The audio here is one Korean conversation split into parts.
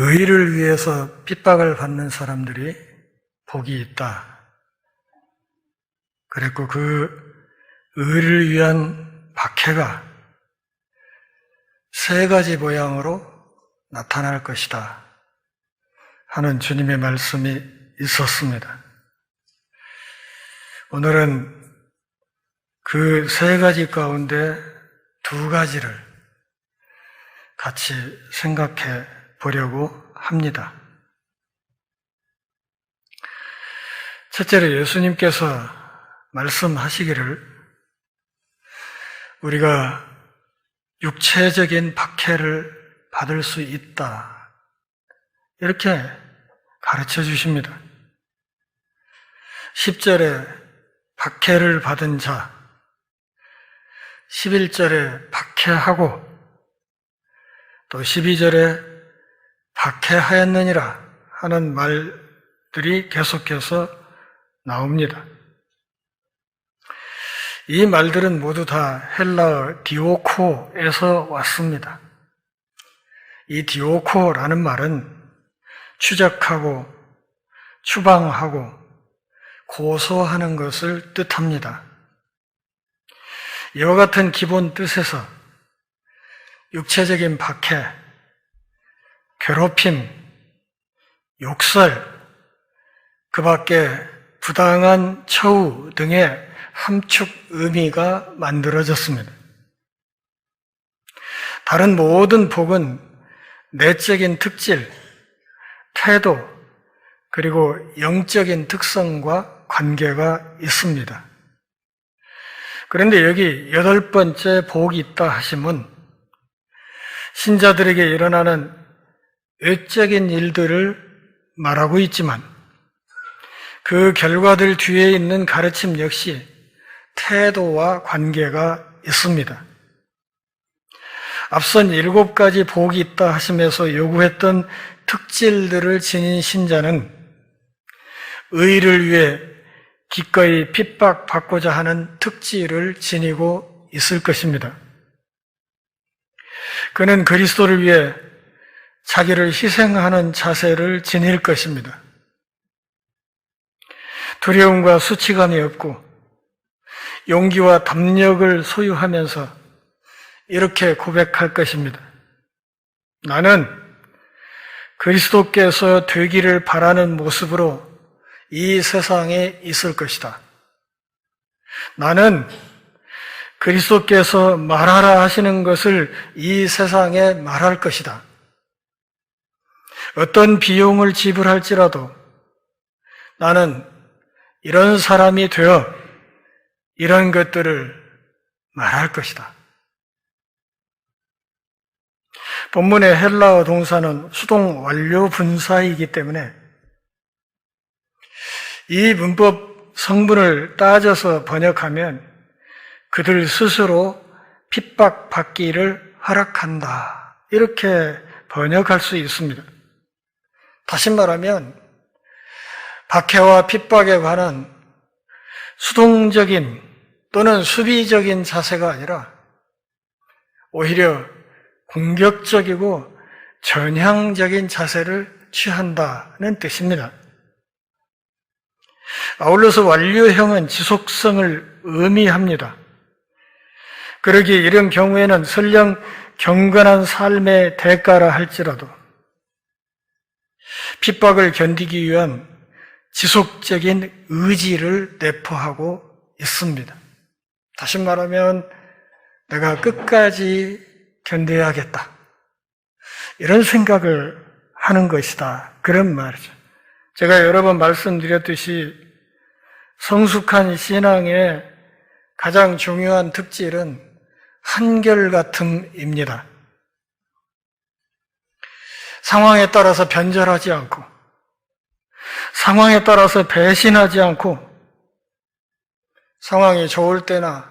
의를 위해서 핍박을 받는 사람들이 복이 있다. 그랬고 그 의를 위한 박해가 세 가지 모양으로 나타날 것이다 하는 주님의 말씀이 있었습니다. 오늘은 그 세 가지 가운데 두 가지를 같이 생각해 보려고 합니다. 첫째로 예수님께서 말씀하시기를 우리가 육체적인 박해를 받을 수 있다, 이렇게 가르쳐 주십니다. 10절에 박해를 받은 자, 11절에 박해하고 또 12절에 박해하였느니라 하는 말들이 계속해서 나옵니다. 이 말들은 모두 다 헬라어 디오코에서 왔습니다. 이 디오코라는 말은 추적하고 추방하고 고소하는 것을 뜻합니다. 이와 같은 기본 뜻에서 육체적인 박해, 괴롭힘, 욕설, 그 밖에 부당한 처우 등의 함축 의미가 만들어졌습니다. 다른 모든 복은 내적인 특질, 태도, 그리고 영적인 특성과 관계가 있습니다. 그런데 여기 8번째 복이 있다 하심은 신자들에게 일어나는 외적인 일들을 말하고 있지만 그 결과들 뒤에 있는 가르침 역시 태도와 관계가 있습니다. 앞선 7가지 복이 있다 하시면서 요구했던 특질들을 지닌 신자는 의를 위해 기꺼이 핍박받고자 하는 특질을 지니고 있을 것입니다. 그는 그리스도를 위해 자기를 희생하는 자세를 지닐 것입니다. 두려움과 수치감이 없고 용기와 담력을 소유하면서 이렇게 고백할 것입니다. 나는 그리스도께서 되기를 바라는 모습으로 이 세상에 있을 것이다. 나는 그리스도께서 말하라 하시는 것을 이 세상에 말할 것이다. 어떤 비용을 지불할지라도 나는 이런 사람이 되어 이런 것들을 말할 것이다. 본문의 헬라어 동사는 수동 완료 분사이기 때문에 이 문법 성분을 따져서 번역하면 그들 스스로 핍박받기를 허락한다, 이렇게 번역할 수 있습니다. 다시 말하면 박해와 핍박에 관한 수동적인 또는 수비적인 자세가 아니라 오히려 공격적이고 전향적인 자세를 취한다는 뜻입니다. 아울러서 완료형은 지속성을 의미합니다. 그러기에 이런 경우에는 설령 경건한 삶의 대가라 할지라도 핍박을 견디기 위한 지속적인 의지를 내포하고 있습니다. 다시 말하면 내가 끝까지 견뎌야겠다, 이런 생각을 하는 것이다, 그런 말이죠. 제가 여러 번 말씀드렸듯이 성숙한 신앙의 가장 중요한 특질은 한결같음입니다. 상황에 따라서 변절하지 않고, 상황에 따라서 배신하지 않고, 상황이 좋을 때나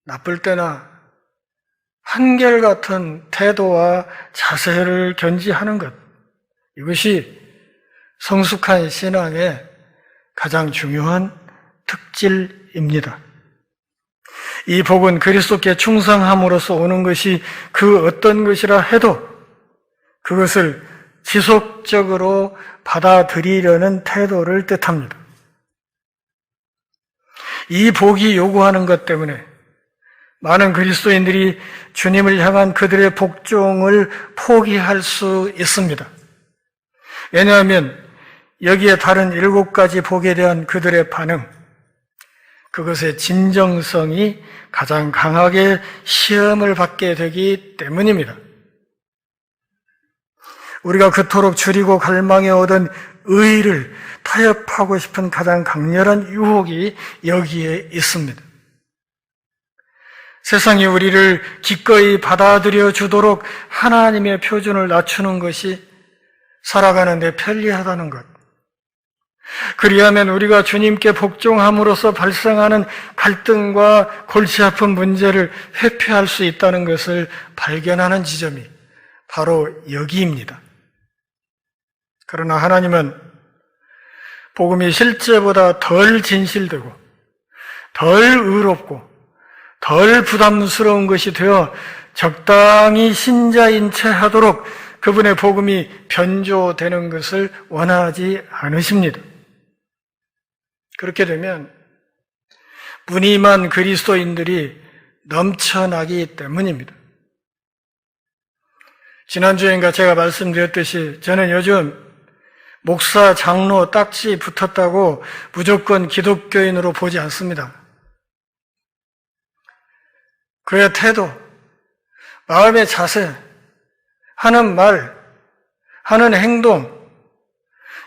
나쁠 때나 한결같은 태도와 자세를 견지하는 것, 이것이 성숙한 신앙의 가장 중요한 특질입니다. 이 복은 그리스도께 충성함으로써 오는 것이 그 어떤 것이라 해도 그것을 지속적으로 받아들이려는 태도를 뜻합니다. 이 복이 요구하는 것 때문에 많은 그리스도인들이 주님을 향한 그들의 복종을 포기할 수 있습니다. 왜냐하면 여기에 다른 7가지 복에 대한 그들의 반응, 그것의 진정성이 가장 강하게 시험을 받게 되기 때문입니다. 우리가 그토록 줄이고 갈망해 오던 의의를 타협하고 싶은 가장 강렬한 유혹이 여기에 있습니다. 세상이 우리를 기꺼이 받아들여 주도록 하나님의 표준을 낮추는 것이 살아가는 데 편리하다는 것. 그리하면 우리가 주님께 복종함으로써 발생하는 갈등과 골치 아픈 문제를 회피할 수 있다는 것을 발견하는 지점이 바로 여기입니다. 그러나 하나님은 복음이 실제보다 덜 진실되고 덜 의롭고 덜 부담스러운 것이 되어 적당히 신자인 채 하도록 그분의 복음이 변조되는 것을 원하지 않으십니다. 그렇게 되면 무늬만 그리스도인들이 넘쳐나기 때문입니다. 지난주엔가 제가 말씀드렸듯이 저는 요즘 목사, 장로 딱지 붙었다고 무조건 기독교인으로 보지 않습니다. 그의 태도, 마음의 자세, 하는 말, 하는 행동,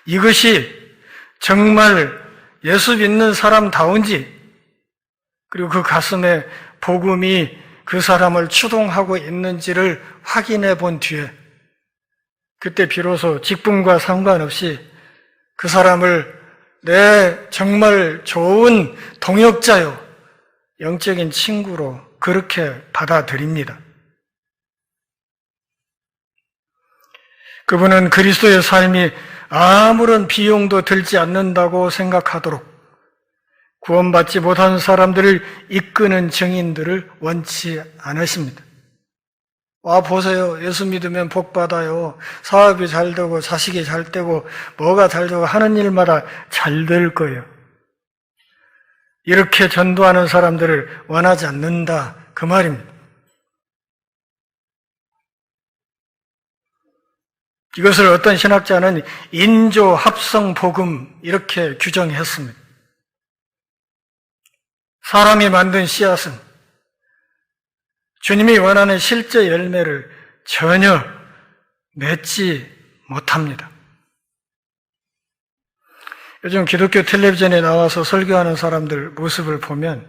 이것이 정말 예수 믿는 사람다운지, 그리고 그 가슴에 복음이 그 사람을 추동하고 있는지를 확인해 본 뒤에 그때 비로소 직분과 상관없이 그 사람을 내 정말 좋은 동역자요, 영적인 친구로 그렇게 받아들입니다. 그분은 그리스도의 삶이 아무런 비용도 들지 않는다고 생각하도록 구원받지 못한 사람들을 이끄는 증인들을 원치 않으십니다. 와 보세요. 예수 믿으면 복 받아요. 사업이 잘 되고 자식이 잘 되고 뭐가 잘 되고 하는 일마다 잘 될 거예요. 이렇게 전도하는 사람들을 원하지 않는다, 그 말입니다. 이것을 어떤 신학자는 인조 합성 복음 이렇게 규정했습니다. 사람이 만든 씨앗은 주님이 원하는 실제 열매를 전혀 맺지 못합니다. 요즘 기독교 텔레비전에 나와서 설교하는 사람들 모습을 보면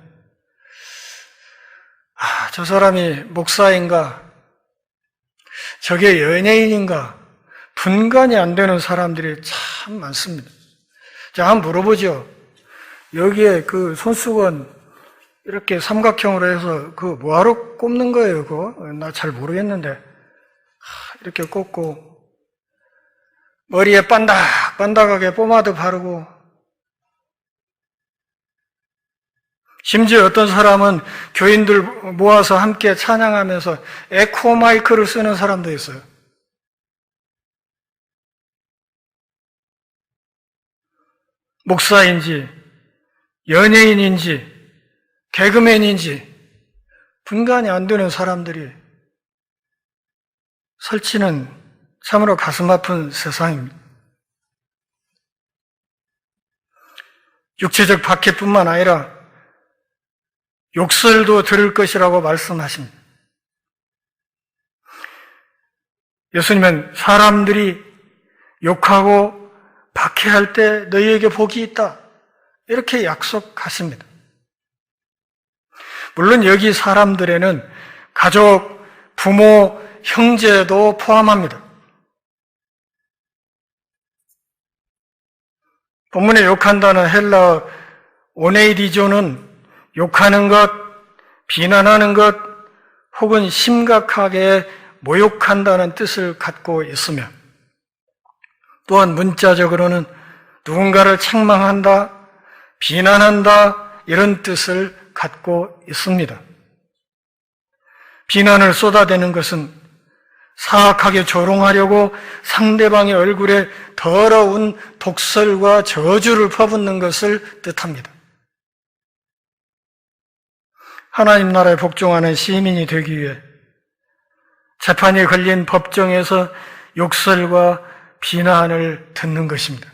저 사람이 목사인가? 저게 연예인인가? 분간이 안 되는 사람들이 참 많습니다. 자, 한번 물어보죠. 여기에 그 손수건 이렇게 삼각형으로 해서 그 뭐하러 꼽는 거예요, 그거? 나 잘 모르겠는데. 이렇게 꼽고, 머리에 반딱반딱하게 포마드 바르고, 심지어 어떤 사람은 교인들 모아서 함께 찬양하면서 에코 마이크를 쓰는 사람도 있어요. 목사인지, 연예인인지, 개그맨인지 분간이 안 되는 사람들이 설치는 참으로 가슴 아픈 세상입니다. 육체적 박해뿐만 아니라 욕설도 들을 것이라고 말씀하십니다. 예수님은 사람들이 욕하고 박해할 때 너희에게 복이 있다, 이렇게 약속하십니다. 물론 여기 사람들에는 가족, 부모, 형제도 포함합니다. 본문에 욕한다는 헬라어 오네이디조는 욕하는 것, 비난하는 것, 혹은 심각하게 모욕한다는 뜻을 갖고 있으며, 또한 문자적으로는 누군가를 책망한다, 비난한다, 이런 뜻을 갖고 있습니다. 비난을 쏟아대는 것은 사악하게 조롱하려고 상대방의 얼굴에 더러운 독설과 저주를 퍼붓는 것을 뜻합니다. 하나님 나라에 복종하는 시민이 되기 위해 재판이 걸린 법정에서 욕설과 비난을 듣는 것입니다.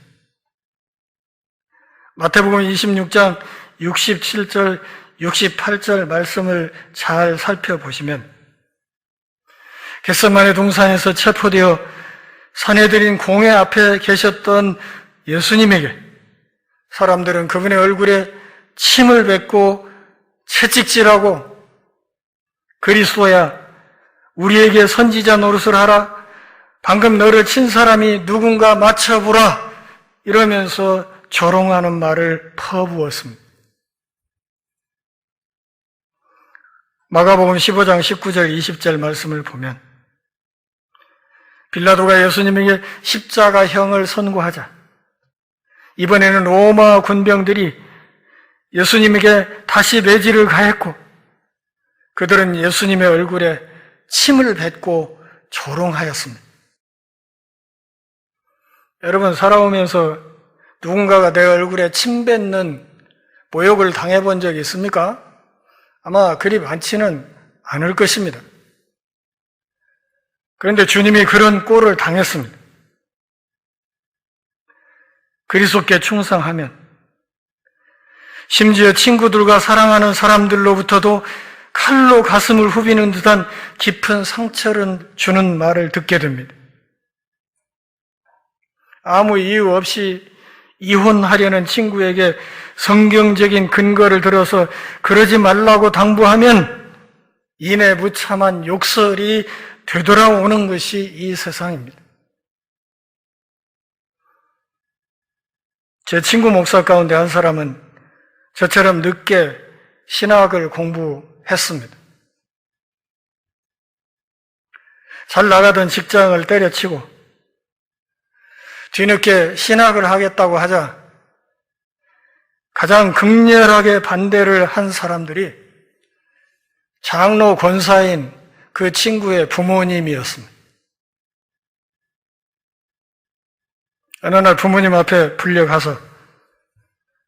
마태복음 26장 67절, 68절 말씀을 잘 살펴보시면 겟세마네 동산에서 체포되어 산헤드린 공회 앞에 계셨던 예수님에게 사람들은 그분의 얼굴에 침을 뱉고 채찍질하고 그리스도야 우리에게 선지자 노릇을 하라, 방금 너를 친 사람이 누군가 맞춰보라 이러면서 조롱하는 말을 퍼부었습니다. 마가복음 15장 19절 20절 말씀을 보면 빌라도가 예수님에게 십자가형을 선고하자 이번에는 로마 군병들이 예수님에게 다시 매질을 가했고 그들은 예수님의 얼굴에 침을 뱉고 조롱하였습니다. 여러분, 살아오면서 누군가가 내 얼굴에 침 뱉는 모욕을 당해본 적이 있습니까? 아마 그리 많지는 않을 것입니다. 그런데 주님이 그런 꼴을 당했습니다. 그리스도께 충성하면 심지어 친구들과 사랑하는 사람들로부터도 칼로 가슴을 후비는 듯한 깊은 상처를 주는 말을 듣게 됩니다. 아무 이유 없이 이혼하려는 친구에게 성경적인 근거를 들어서 그러지 말라고 당부하면 이내 무참한 욕설이 되돌아오는 것이 이 세상입니다. 제 친구 목사 가운데 한 사람은 저처럼 늦게 신학을 공부했습니다. 잘 나가던 직장을 때려치고 뒤늦게 신학을 하겠다고 하자 가장 극렬하게 반대를 한 사람들이 장로 권사인 그 친구의 부모님이었습니다. 어느 날 부모님 앞에 불려가서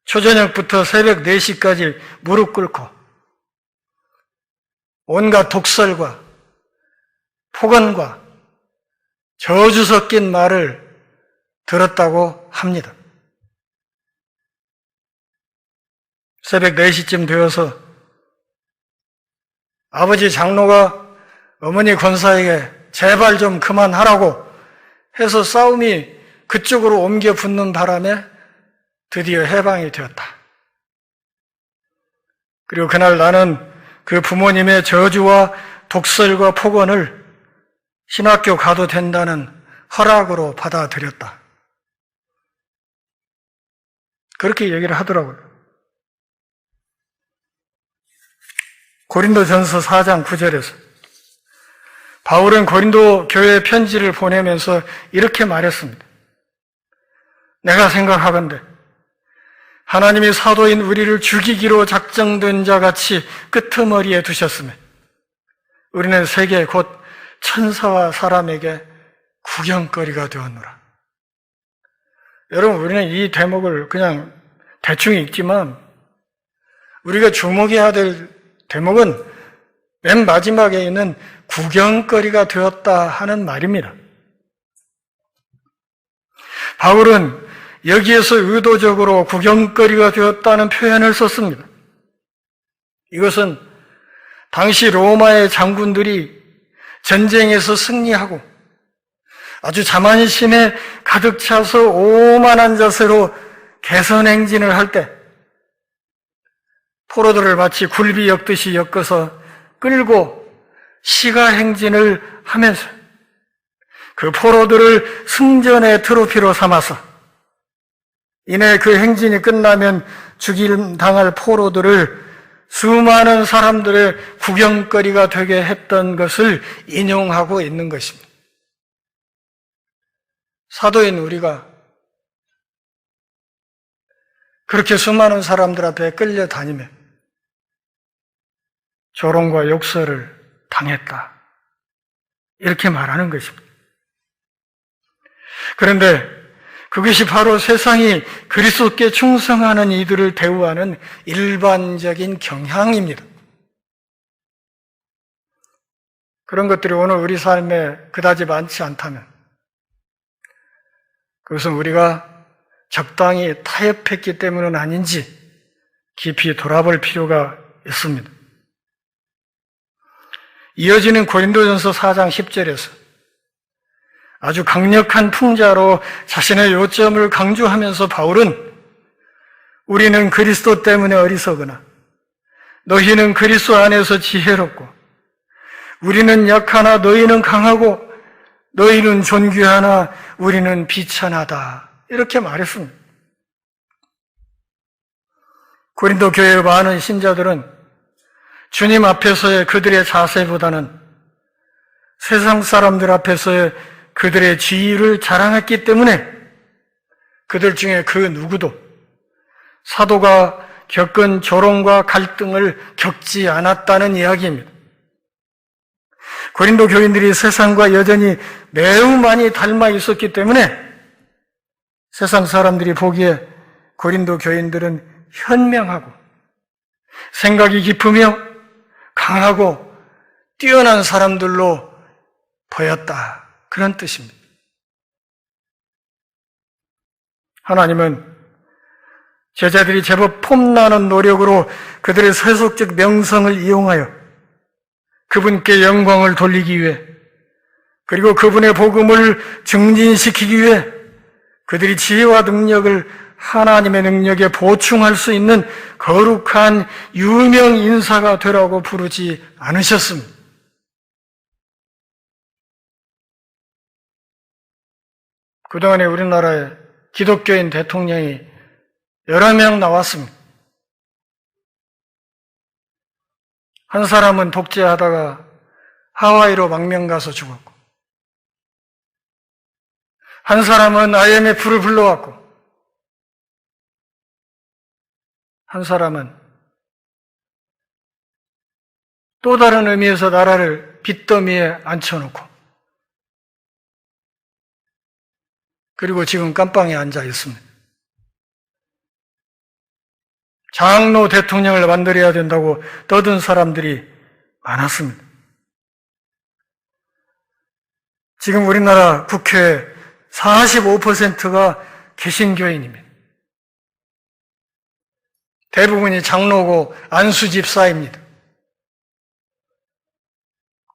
초저녁부터 새벽 4시까지 무릎 꿇고 온갖 독설과 폭언과 저주 섞인 말을 들었다고 합니다. 새벽 4시쯤 되어서 아버지 장로가 어머니 권사에게 제발 좀 그만하라고 해서 싸움이 그쪽으로 옮겨 붙는 바람에 드디어 해방이 되었다. 그리고 그날 나는 그 부모님의 저주와 독설과 폭언을 신학교 가도 된다는 허락으로 받아들였다. 그렇게 얘기를 하더라고요. 고린도전서 4장 9절에서 바울은 고린도 교회에 편지를 보내면서 이렇게 말했습니다. 내가 생각하건대 하나님이 사도인 우리를 죽이기로 작정된 자 같이 끄트머리에 두셨으며 우리는 세계 곧 천사와 사람에게 구경거리가 되었노라. 여러분, 우리는 이 대목을 그냥 대충 읽지만 우리가 주목해야 될 대목은 맨 마지막에 있는 구경거리가 되었다 하는 말입니다. 바울은 여기에서 의도적으로 구경거리가 되었다는 표현을 썼습니다. 이것은 당시 로마의 장군들이 전쟁에서 승리하고 아주 자만심에 가득 차서 오만한 자세로 개선행진을 할 때 포로들을 마치 굴비 엮듯이 엮어서 끌고 시가행진을 하면서 그 포로들을 승전의 트로피로 삼아서 이내 그 행진이 끝나면 죽임 당할 포로들을 수많은 사람들의 구경거리가 되게 했던 것을 인용하고 있는 것입니다. 사도인 우리가 그렇게 수많은 사람들 앞에 끌려다니며 조롱과 욕설을 당했다. 이렇게 말하는 것입니다. 그런데 그것이 바로 세상이 그리스도께 충성하는 이들을 대우하는 일반적인 경향입니다. 그런 것들이 오늘 우리 삶에 그다지 많지 않다면 그것은 우리가 적당히 타협했기 때문은 아닌지 깊이 돌아볼 필요가 있습니다. 이어지는 고린도전서 4장 10절에서 아주 강력한 풍자로 자신의 요점을 강조하면서 바울은 우리는 그리스도 때문에 어리석으나 너희는 그리스도 안에서 지혜롭고 우리는 약하나 너희는 강하고 너희는 존귀하나 우리는 비천하다 이렇게 말했습니다. 고린도 교회의 많은 신자들은 주님 앞에서의 그들의 자세보다는 세상 사람들 앞에서의 그들의 지위를 자랑했기 때문에 그들 중에 그 누구도 사도가 겪은 조롱과 갈등을 겪지 않았다는 이야기입니다. 고린도 교인들이 세상과 여전히 매우 많이 닮아 있었기 때문에 세상 사람들이 보기에 고린도 교인들은 현명하고 생각이 깊으며 강하고 뛰어난 사람들로 보였다. 그런 뜻입니다. 하나님은 제자들이 제법 폼나는 노력으로 그들의 세속적 명성을 이용하여 그분께 영광을 돌리기 위해 그리고 그분의 복음을 증진시키기 위해 그들이 지혜와 능력을 하나님의 능력에 보충할 수 있는 거룩한 유명 인사가 되라고 부르지 않으셨습니다. 그동안에 우리나라에 기독교인 대통령이 여러 명 나왔습니다. 한 사람은 독재하다가 하와이로 망명 가서 죽었고, 한 사람은 IMF를 불러왔고, 한 사람은 또 다른 의미에서 나라를 빚더미에 앉혀놓고, 그리고 지금 깜빵에 앉아 있습니다. 장로 대통령을 만들어야 된다고 떠든 사람들이 많았습니다. 지금 우리나라 국회 45%가 개신교인입니다. 대부분이 장로고 안수 집사입니다.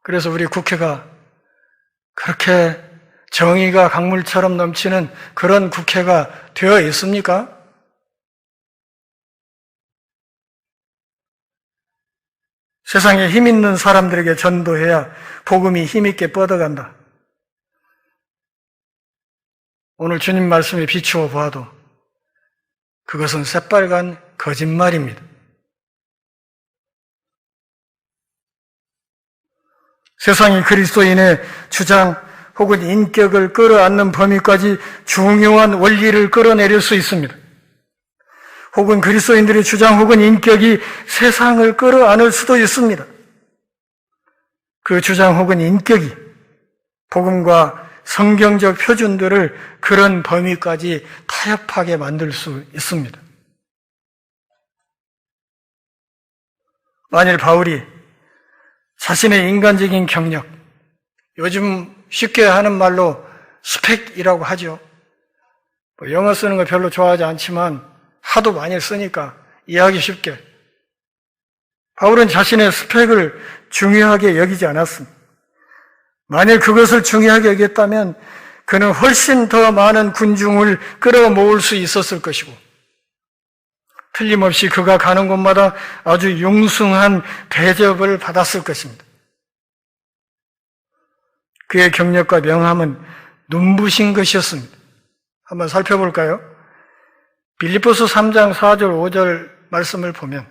그래서 우리 국회가 그렇게 정의가 강물처럼 넘치는 그런 국회가 되어 있습니까? 세상에 힘 있는 사람들에게 전도해야 복음이 힘있게 뻗어간다. 오늘 주님 말씀에 비추어 보아도 그것은 새빨간 거짓말입니다. 세상이 그리스도인의 주장 혹은 인격을 끌어안는 범위까지 중요한 원리를 끌어내릴 수 있습니다. 혹은 그리스도인들의 주장 혹은 인격이 세상을 끌어안을 수도 있습니다. 그 주장 혹은 인격이 복음과 성경적 표준들을 그런 범위까지 타협하게 만들 수 있습니다. 만일 바울이 자신의 인간적인 경력, 요즘 쉽게 하는 말로 스펙이라고 하죠. 영어 쓰는 거 별로 좋아하지 않지만 하도 많이 쓰니까 이해하기 쉽게. 바울은 자신의 스펙을 중요하게 여기지 않았습니다. 만일 그것을 중요하게 여겼다면 그는 훨씬 더 많은 군중을 끌어모을 수 있었을 것이고 틀림없이 그가 가는 곳마다 아주 융숭한 대접을 받았을 것입니다. 그의 경력과 명함은 눈부신 것이었습니다. 한번 살펴볼까요? 빌립보서 3장 4절 5절 말씀을 보면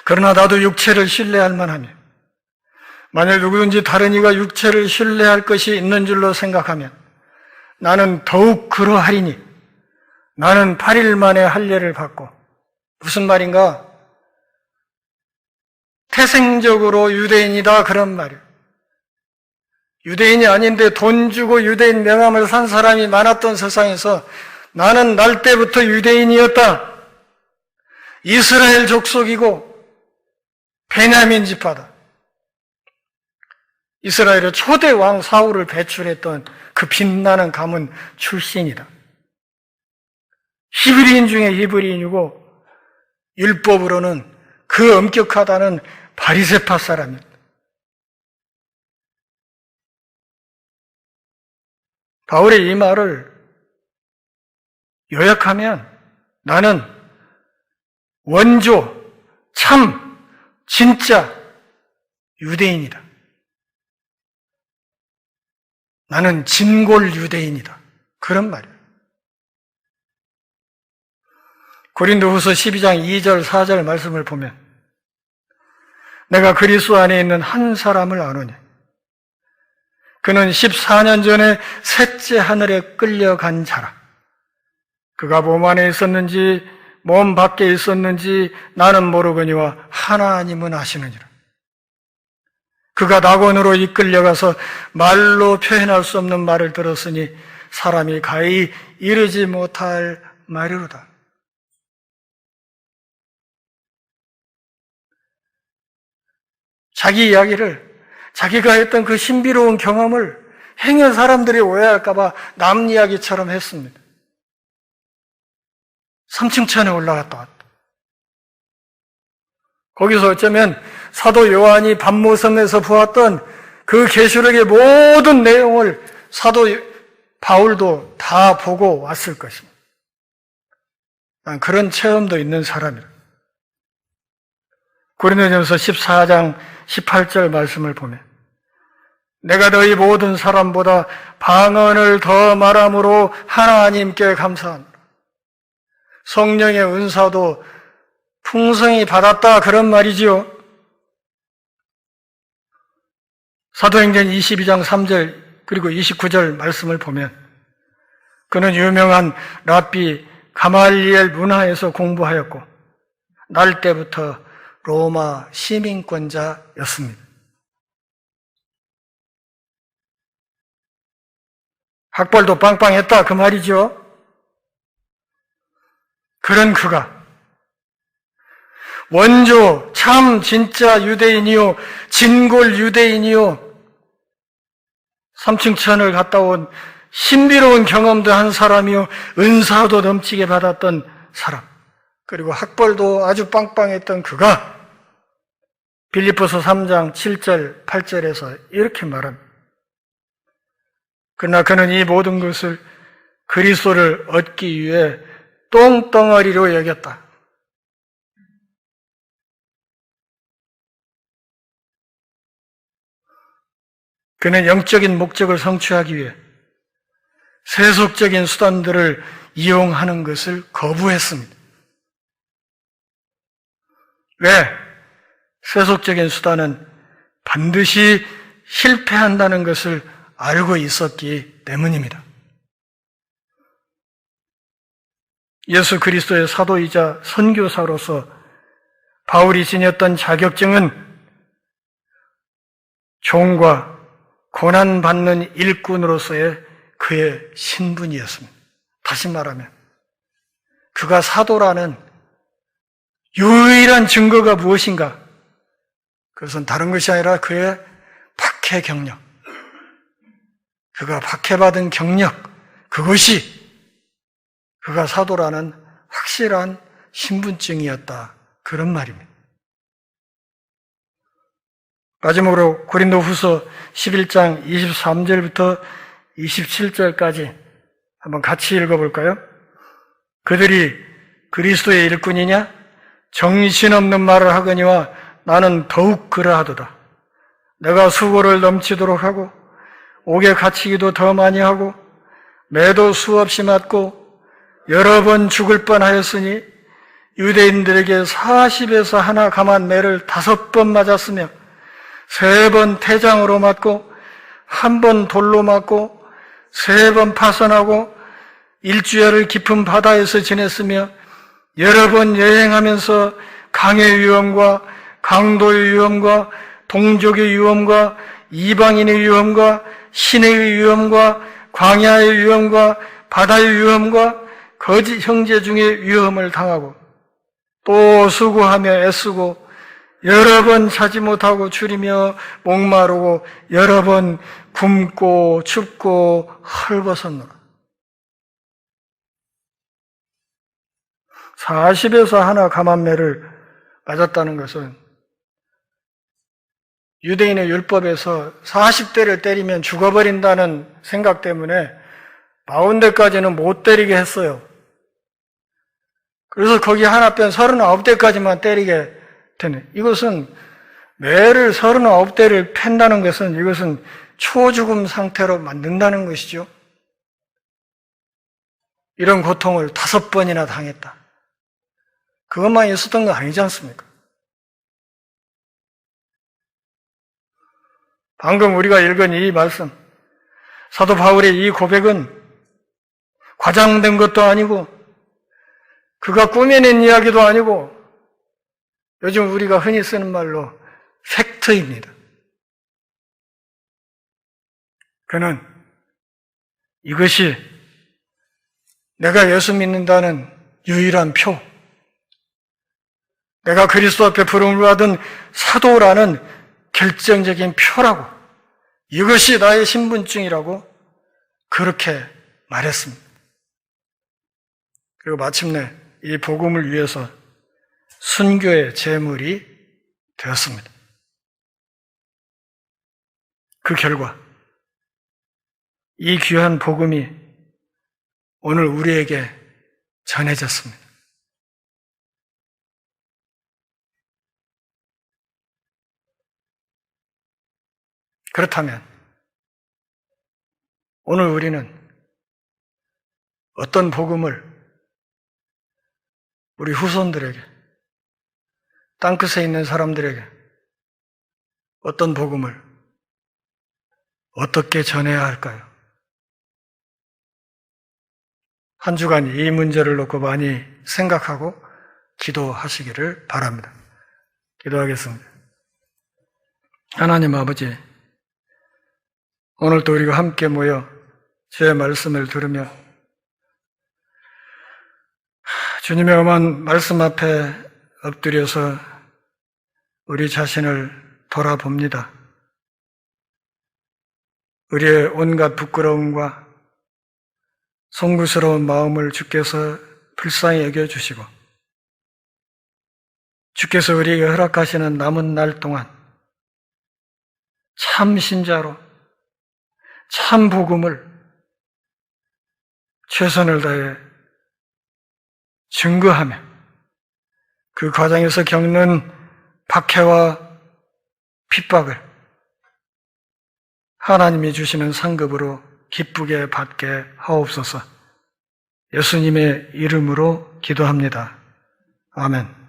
그러나 나도 육체를 신뢰할 만하며 만일 누구든지 다른 이가 육체를 신뢰할 것이 있는 줄로 생각하면 나는 더욱 그러하리니 나는 8일 만에 할례를 받고 무슨 말인가? 태생적으로 유대인이다 그런 말이에요. 유대인이 아닌데 돈 주고 유대인 명함을 산 사람이 많았던 세상에서 나는 날 때부터 유대인이었다. 이스라엘 족속이고 베냐민 지파다. 이스라엘의 초대 왕 사울을 배출했던 그 빛나는 가문 출신이다. 히브리인 중에 히브리인이고 율법으로는 그 엄격하다는 바리새파 사람이다. 바울의 이 말을 요약하면 나는 원조, 참, 진짜 유대인이다. 나는 진골 유대인이다. 그런 말이에요. 고린도후서 12장 2절 4절 말씀을 보면 내가 그리스도 안에 있는 한 사람을 아노니 그는 14년 전에 셋째 하늘에 끌려간 자라. 그가 몸 안에 있었는지 몸 밖에 있었는지 나는 모르거니와 하나님은 아시느니라. 그가 낙원으로 이끌려가서 말로 표현할 수 없는 말을 들었으니 사람이 가히 이르지 못할 말이로다. 자기 이야기를, 자기가 했던 그 신비로운 경험을 행여 사람들이 오해할까봐 남 이야기처럼 했습니다. 3층 천에 올라갔다 왔다. 거기서 어쩌면 사도 요한이 반모섬에서 보았던 그 계시록의 모든 내용을 사도 바울도 다 보고 왔을 것입니다. 난 그런 체험도 있는 사람이라. 고린도전서 14장 18절 말씀을 보면 내가 너희 모든 사람보다 방언을 더 말함으로 하나님께 감사합니다. 성령의 은사도 풍성히 받았다 그런 말이지요. 사도행전 22장 3절 그리고 29절 말씀을 보면 그는 유명한 랍비 가말리엘 문화에서 공부하였고 날 때부터 로마 시민권자였습니다. 학벌도 빵빵했다 그 말이죠. 그런 그가 원조 참 진짜 유대인이요 진골 유대인이요 3층 천을 갔다 온 신비로운 경험도 한 사람이요 은사도 넘치게 받았던 사람 그리고 학벌도 아주 빵빵했던 그가 빌립보서 3장 7절 8절에서 이렇게 말합니다. 그러나 그는 이 모든 것을 그리스도를 얻기 위해 똥덩어리로 여겼다. 그는 영적인 목적을 성취하기 위해 세속적인 수단들을 이용하는 것을 거부했습니다. 왜? 세속적인 수단은 반드시 실패한다는 것을 알고 있었기 때문입니다. 예수 그리스도의 사도이자 선교사로서 바울이 지녔던 자격증은 종과 고난받는 일꾼으로서의 그의 신분이었습니다. 다시 말하면 그가 사도라는 유일한 증거가 무엇인가? 그것은 다른 것이 아니라 그의 박해 경력. 그가 박해받은 경력, 그것이 그가 사도라는 확실한 신분증이었다. 그런 말입니다. 마지막으로 고린도후서 11장 23절부터 27절까지 한번 같이 읽어볼까요? 그들이 그리스도의 일꾼이냐? 정신없는 말을 하거니와 나는 더욱 그러하도다. 내가 수고를 넘치도록 하고 옥에 갇히기도 더 많이 하고 매도 수없이 맞고 여러 번 죽을 뻔하였으니 유대인들에게 40에서 하나 감한 매를 5번 맞았으며 3번 태장으로 맞고 1번 돌로 맞고 3번 파선하고 일주일을 깊은 바다에서 지냈으며 여러 번 여행하면서 강의 위험과 강도의 위험과 동족의 위험과 이방인의 위험과 시내의 위험과 광야의 위험과 바다의 위험과 거짓 형제 중에 위험을 당하고 또 수고하며 애쓰고 여러 번 자지 못하고 줄이며 목마르고 여러 번 굶고 춥고 헐벗었노라. 40에서 하나 감암매를 맞았다는 것은 유대인의 율법에서 40대를 때리면 죽어버린다는 생각 때문에 40대까지는 못 때리게 했어요. 그래서 거기 하나 뺀 39대까지만 때리게 되네. 이것은 매를 39대를 팬다는 것은 이것은 초죽음 상태로 만든다는 것이죠. 이런 고통을 5번이나 당했다. 그것만 있었던 거 아니지 않습니까? 방금 우리가 읽은 이 말씀, 사도 바울의 이 고백은 과장된 것도 아니고 그가 꾸며낸 이야기도 아니고 요즘 우리가 흔히 쓰는 말로 팩트입니다. 그는 이것이 내가 예수 믿는다는 유일한 표, 내가 그리스도 앞에 부름을 받은 사도라는 결정적인 표라고, 이것이 나의 신분증이라고 그렇게 말했습니다. 그리고 마침내 이 복음을 위해서 순교의 제물이 되었습니다. 그 결과 이 귀한 복음이 오늘 우리에게 전해졌습니다. 그렇다면 오늘 우리는 어떤 복음을 우리 후손들에게, 땅끝에 있는 사람들에게 어떤 복음을 어떻게 전해야 할까요? 한 주간 이 문제를 놓고 많이 생각하고 기도하시기를 바랍니다. 기도하겠습니다. 하나님 아버지, 오늘도 우리가 함께 모여 주의 말씀을 들으며 주님의 엄한 말씀 앞에 엎드려서 우리 자신을 돌아봅니다. 우리의 온갖 부끄러움과 송구스러운 마음을 주께서 불쌍히 여겨주시고 주께서 우리에게 허락하시는 남은 날 동안 참 신자로 참 복음을 최선을 다해 증거하며 그 과정에서 겪는 박해와 핍박을 하나님이 주시는 상급으로 기쁘게 받게 하옵소서. 예수님의 이름으로 기도합니다. 아멘.